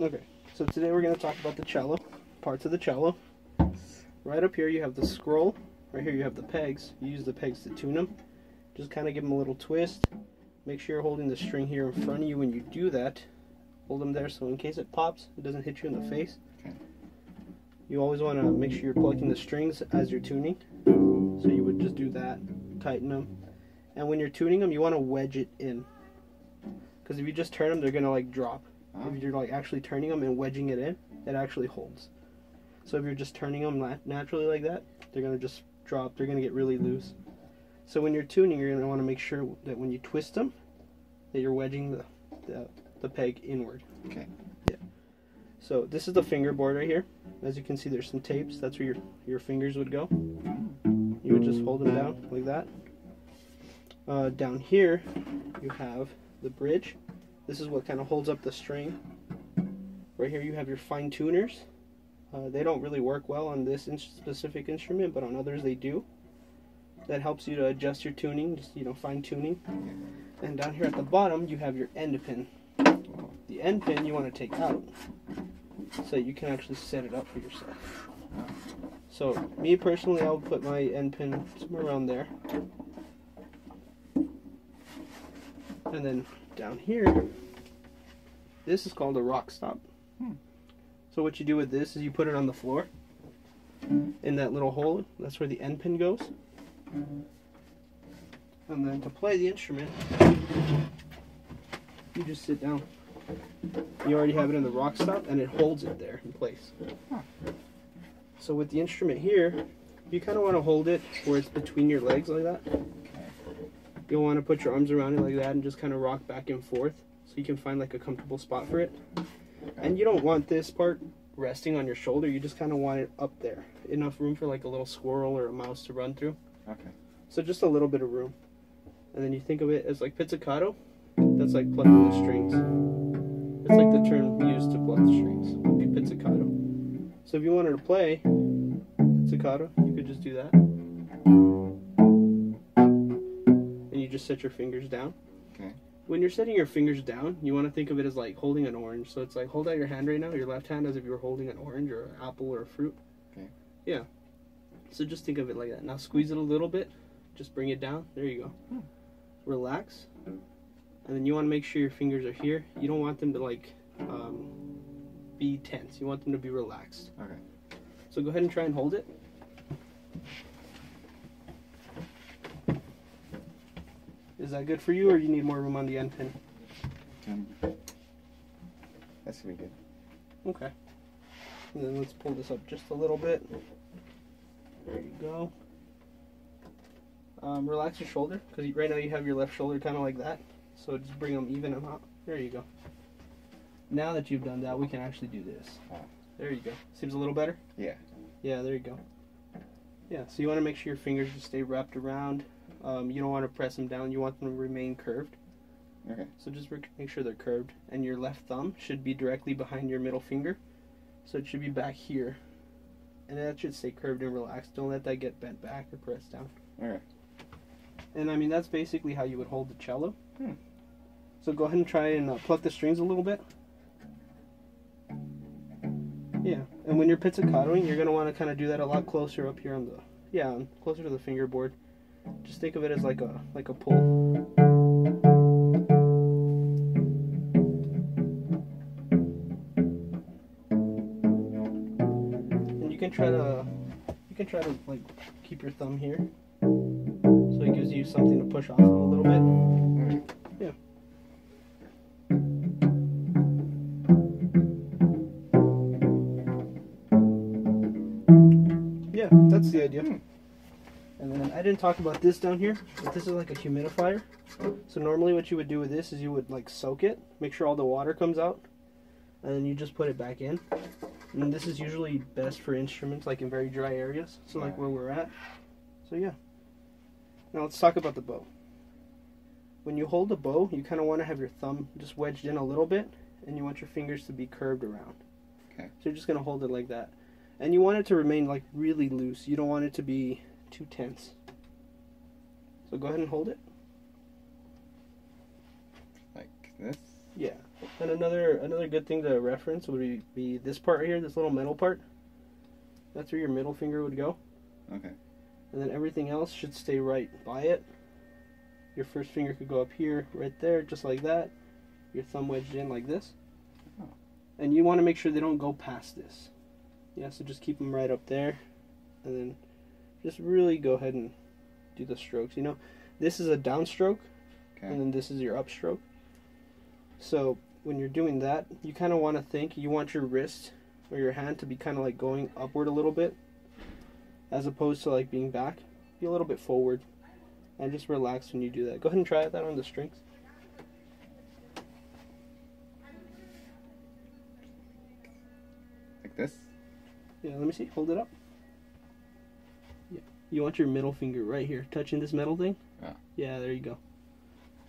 Okay, so today we're going to talk about the cello, parts of the cello. Right up here you have the scroll, right here you have the pegs. You use the pegs to tune them. Just kind of give them a little twist. Make sure you're holding the string here in front of you when you do that. Hold them there so in case it pops, it doesn't hit you in the face. Okay. You always want to make sure you're plucking the strings as you're tuning. So you would just do that, tighten them. And when you're tuning them, you want to wedge it in. Because if you just turn them, they're going to like drop. If you're like actually turning them and wedging it in, it actually holds. So if you're just turning them naturally like that, they're going to just drop. They're going to get really loose. So when you're tuning, you're going to want to make sure that when you twist them, that you're wedging the peg inward. Okay. Yeah. So this is the fingerboard right here. As you can see, there's some tapes. That's where your fingers would go. You would just hold them down like that. Down here, you have the bridge. This is what kind of holds up the string. Right here you have your fine tuners. They don't really work well on this specific instrument, but on others they do. That helps you to adjust your tuning, just fine tuning. And down here at the bottom you have your end pin. The end pin you want to take out so you can actually set it up for yourself. So me personally, I'll put my end pin somewhere around there. And then down here, this is called a rock stop. So what you do with this is you put it on the floor in that little hole. That's where the end pin goes. And then to play the instrument, you just sit down. You already have it in the rock stop and it holds it there in place. So with the instrument here, you kind of want to hold it where it's between your legs like that. You'll want to put your arms around it like that and just kind of rock back and forth so you can find like a comfortable spot for it. And you don't want this part resting on your shoulder, you just kind of want it up there. Enough room for like a little squirrel or a mouse to run through. Okay. So just a little bit of room. And then you think of it as like pizzicato, that's like plucking the strings. It's like the term used to pluck the strings, would be pizzicato. So if you wanted to play pizzicato, you could just do that. And you just set your fingers down. Okay. When you're setting your fingers down, you want to think of it as like holding an orange. So it's like hold out your hand right now, your left hand, as if you were holding an orange or an apple or a fruit. Okay. Yeah. So just think of it like that. Now squeeze it a little bit. Just bring it down. There you go. Relax. And then you want to make sure your fingers are here. You don't want them to like be tense. You want them to be relaxed. Okay. So go ahead and try and hold it. Is that good for you, or you need more room on the end pin? That's gonna be good. Okay. And then let's pull this up just a little bit. There you go. Relax your shoulder, because right now you have your left shoulder kind of like that. So just bring them, even them out. There you go. Now that you've done that, we can actually do this. There you go. Seems a little better? Yeah. Yeah, there you go. Yeah, so you want to make sure your fingers just stay wrapped around. You don't want to press them down. You want them to remain curved. Okay. So just make sure they're curved. And your left thumb should be directly behind your middle finger. So it should be back here. And that should stay curved and relaxed. Don't let that get bent back or pressed down. Okay. And I mean, that's basically how you would hold the cello. So go ahead and try and pluck the strings a little bit. Yeah, and when you're pizzicatoing, you're going to want to kind of do that a lot closer up here on the, closer to the fingerboard. Just think of it as like a pull. And you can try to like keep your thumb here, so it gives you something to push off of a little bit. Yeah. Yeah, that's the idea. And then I didn't talk about this down here, but this is like a humidifier. So normally what you would do with this is you would like soak it, make sure all the water comes out, and then you just put it back in. And this is usually best for instruments like in very dry areas, so like where we're at. So yeah. Now let's talk about the bow. When you hold the bow, you kind of want to have your thumb just wedged in a little bit, and you want your fingers to be curved around. Okay. So you're just going to hold it like that. And you want it to remain like really loose. You don't want it to be too tense. So go ahead and hold it. Like this? Yeah. And another good thing to reference would be this part right here, this little metal part. That's where your middle finger would go. Okay. And then everything else should stay right by it. Your first finger could go up here, right there, just like that. Your thumb wedged in like this. Oh. And you want to make sure they don't go past this. Yeah, so just keep them right up there. And then just really go ahead and do the strokes. You know, this is a downstroke, okay, and then this is your upstroke. So when you're doing that, you kind of want to think, you want your wrist or your hand to be kind of like going upward a little bit, as opposed to like being back. Be a little bit forward, and just relax when you do that. Go ahead and try that on the strings. Like this? Yeah, let me see. Hold it up. Yeah. You want your middle finger right here, touching this metal thing? Yeah. Yeah, there you go.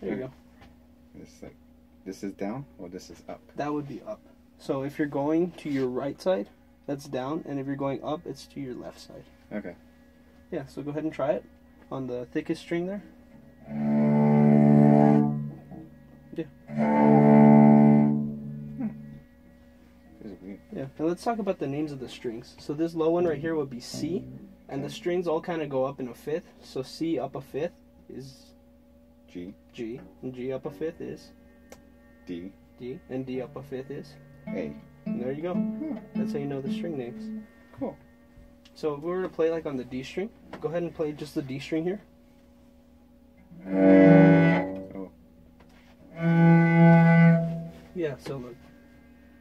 There you go. This is down or this is up? That would be up. So if you're going to your right side, that's down, and if you're going up, it's to your left side. Okay. Yeah, so go ahead and try it on the thickest string there. Yeah. This is weird. Yeah, and let's talk about the names of the strings. So this low one right here would be C, and the strings all kind of go up in a fifth. So C up a fifth is G. G, and G up a fifth is D. D, and D up a fifth is A. And there you go. That's how you know the string names. Cool. So if we were to play like on the D string, go ahead and play just the D string here. Oh. Yeah, so look.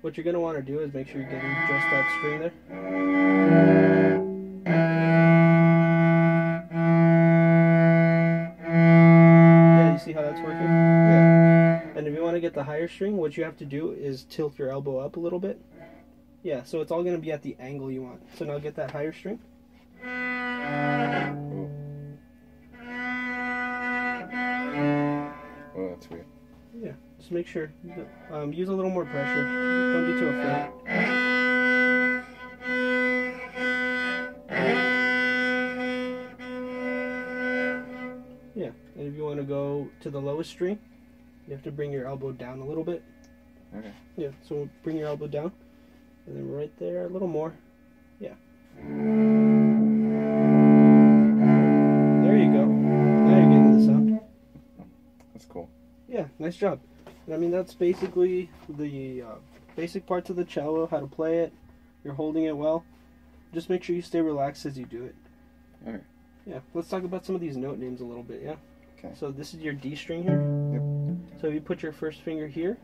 What you're going to want to do is make sure you're getting just that string there. Yeah, you see how that's working? Yeah. And if you want to get the higher string, what you have to do is tilt your elbow up a little bit. Yeah, so it's all going to be at the angle you want. So now get that higher string. Oh, that's weird. Yeah, just make sure. Use a little more pressure. Don't be too afraid. Yeah, and if you want to go to the lowest string, you have to bring your elbow down a little bit. Okay. Yeah, so bring your elbow down. And then right there, a little more. Yeah. There you go. Now you're getting the sound. That's cool. Yeah, nice job. And I mean, that's basically the basic parts of the cello, how to play it. You're holding it well. Just make sure you stay relaxed as you do it. Okay. Yeah, let's talk about some of these note names a little bit, yeah? Okay. So this is your D string here. Yep. So if you put your first finger here,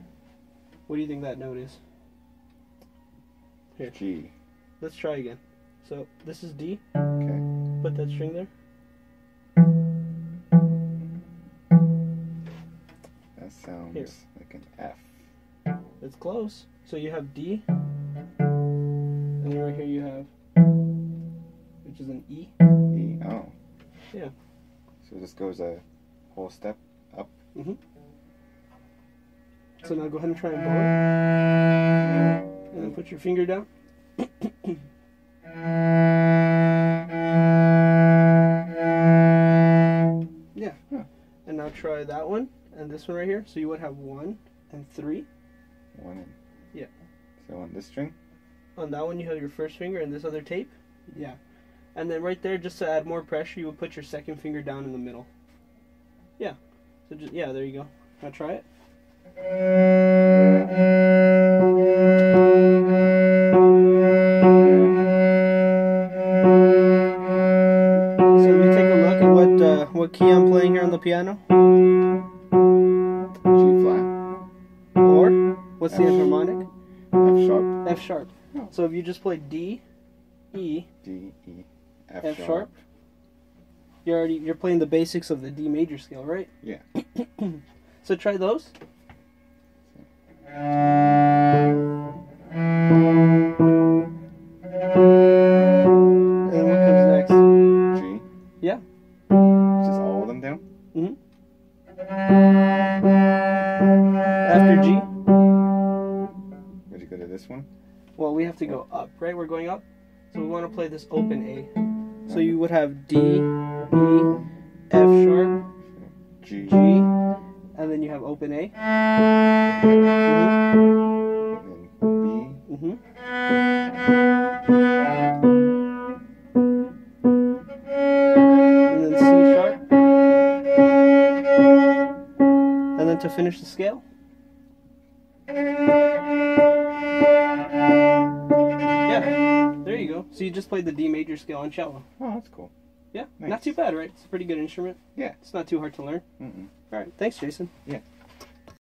what do you think that note is? Here. G. Let's try again. So this is D. Okay. Put that string there. That sounds Here. like an F. It's close. So you have D. And then right here you have, which is an E. E. Oh. Yeah. So this goes a whole step up. Mm-hmm. So now go ahead and try and blow it. And then put your finger down. Yeah. Huh. And now try that one and this one right here. So you would have 1 and 3. 1 and... Yeah. So on this string? On that one you have your first finger and this other tape. Yeah. And then right there, just to add more pressure, you would put your second finger down in the middle. Yeah. So just, yeah, there you go. Now try it. So if you take a look at what key I'm playing here on the piano. G flat. Or, what's the enharmonic? F sharp. F sharp. Oh. So if you just play D, E, D, E, F sharp, you're playing the basics of the D major scale, right? Yeah. So try those. And then what comes next? G. Yeah. Just all of them down? Mm-hmm. After G, Would you go to this one? well, we have to go up, right? We're going up. So we want to play this open A. So you would have D, E, F sharp, G. G, and then you have have open A. And B. Mm-hmm. And then C sharp. And then to finish the scale. Yeah, there you go. So you just played the D major scale on cello. Oh, that's cool. Yeah, Nice. not too bad, right? It's a pretty good instrument. Yeah. It's not too hard to learn. Mm-mm. All right, thanks, Jason. Yeah.